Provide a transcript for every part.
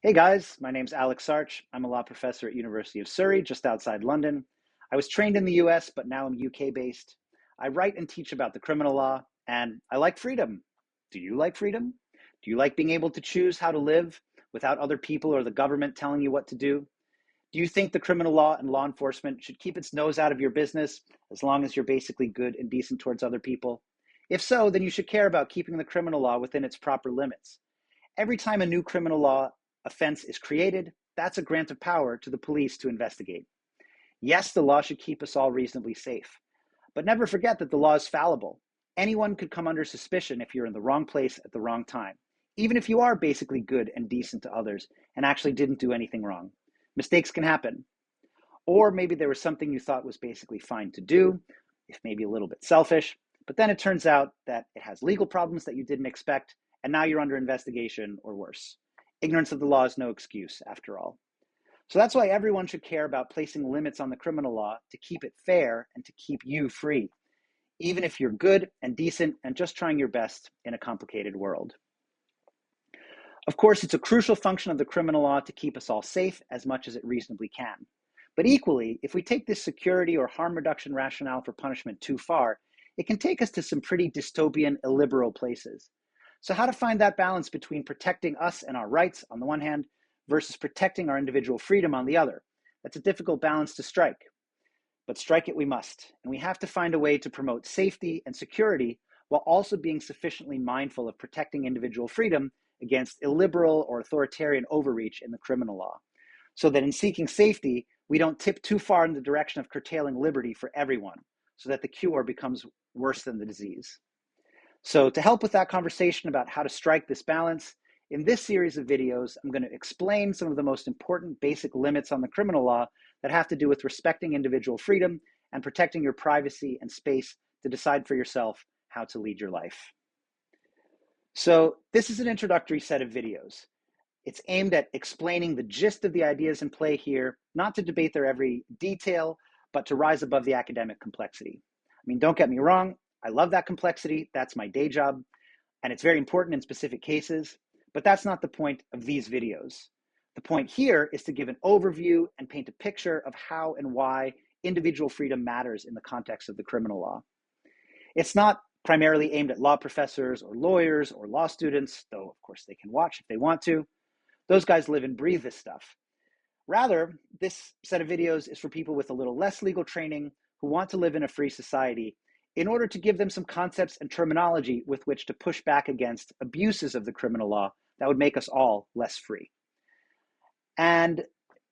Hey guys, my name's Alex Sarch. I'm a law professor at University of Surrey, just outside London. I was trained in the US, but now I'm UK based. I write and teach about the criminal law, and I like freedom. Do you like freedom? Do you like being able to choose how to live without other people or the government telling you what to do? Do you think the criminal law and law enforcement should keep its nose out of your business as long as you're basically good and decent towards other people? If so, then you should care about keeping the criminal law within its proper limits. Every time a new criminal law offense is created, that's a grant of power to the police to investigate. Yes, the law should keep us all reasonably safe, but never forget that the law is fallible. Anyone could come under suspicion if you're in the wrong place at the wrong time, even if you are basically good and decent to others and actually didn't do anything wrong. Mistakes can happen. Or maybe there was something you thought was basically fine to do, if maybe a little bit selfish, but then it turns out that it has legal problems that you didn't expect, and now you're under investigation or worse. Ignorance of the law is no excuse, after all. So that's why everyone should care about placing limits on the criminal law to keep it fair and to keep you free, even if you're good and decent and just trying your best in a complicated world. Of course, it's a crucial function of the criminal law to keep us all safe as much as it reasonably can. But equally, if we take this security or harm reduction rationale for punishment too far, it can take us to some pretty dystopian, illiberal places. So how to find that balance between protecting us and our rights on the one hand versus protecting our individual freedom on the other? That's a difficult balance to strike, but strike it we must. And we have to find a way to promote safety and security while also being sufficiently mindful of protecting individual freedom against illiberal or authoritarian overreach in the criminal law, so that in seeking safety, we don't tip too far in the direction of curtailing liberty for everyone, so that the cure becomes worse than the disease. So to help with that conversation about how to strike this balance, in this series of videos, I'm going to explain some of the most important basic limits on the criminal law that have to do with respecting individual freedom and protecting your privacy and space to decide for yourself how to lead your life. So this is an introductory set of videos. It's aimed at explaining the gist of the ideas in play here, not to debate their every detail, but to rise above the academic complexity. I mean, don't get me wrong, I love that complexity. That's my day job, and it's very important in specific cases, but that's not the point of these videos. The point here is to give an overview and paint a picture of how and why individual freedom matters in the context of the criminal law. It's not primarily aimed at law professors or lawyers or law students, though of course they can watch if they want to. Those guys live and breathe this stuff. Rather, this set of videos is for people with a little less legal training who want to live in a free society in order to give them some concepts and terminology with which to push back against abuses of the criminal law that would make us all less free. And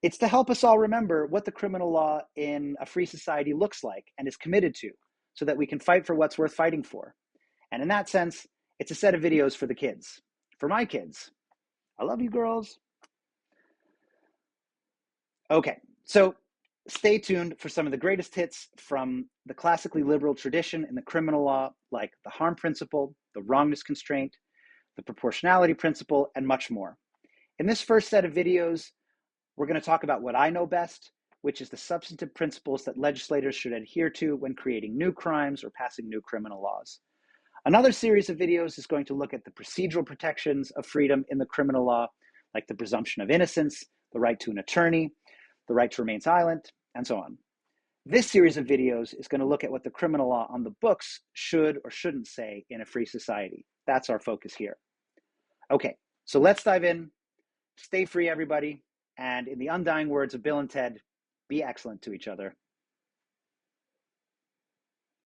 it's to help us all remember what the criminal law in a free society looks like and is committed to, so that we can fight for what's worth fighting for. And in that sense, it's a set of videos for the kids, for my kids. I love you, girls. Okay, so stay tuned for some of the greatest hits from the classically liberal tradition in the criminal law, like the harm principle, the wrongness constraint, the proportionality principle, and much more. In this first set of videos, we're going to talk about what I know best, which is the substantive principles that legislators should adhere to when creating new crimes or passing new criminal laws. Another series of videos is going to look at the procedural protections of freedom in the criminal law, like the presumption of innocence, the right to an attorney, the right to remain silent, and so on. This series of videos is going to look at what the criminal law on the books should or shouldn't say in a free society. That's our focus here. Okay, so let's dive in. Stay free, everybody. And in the undying words of Bill and Ted, be excellent to each other.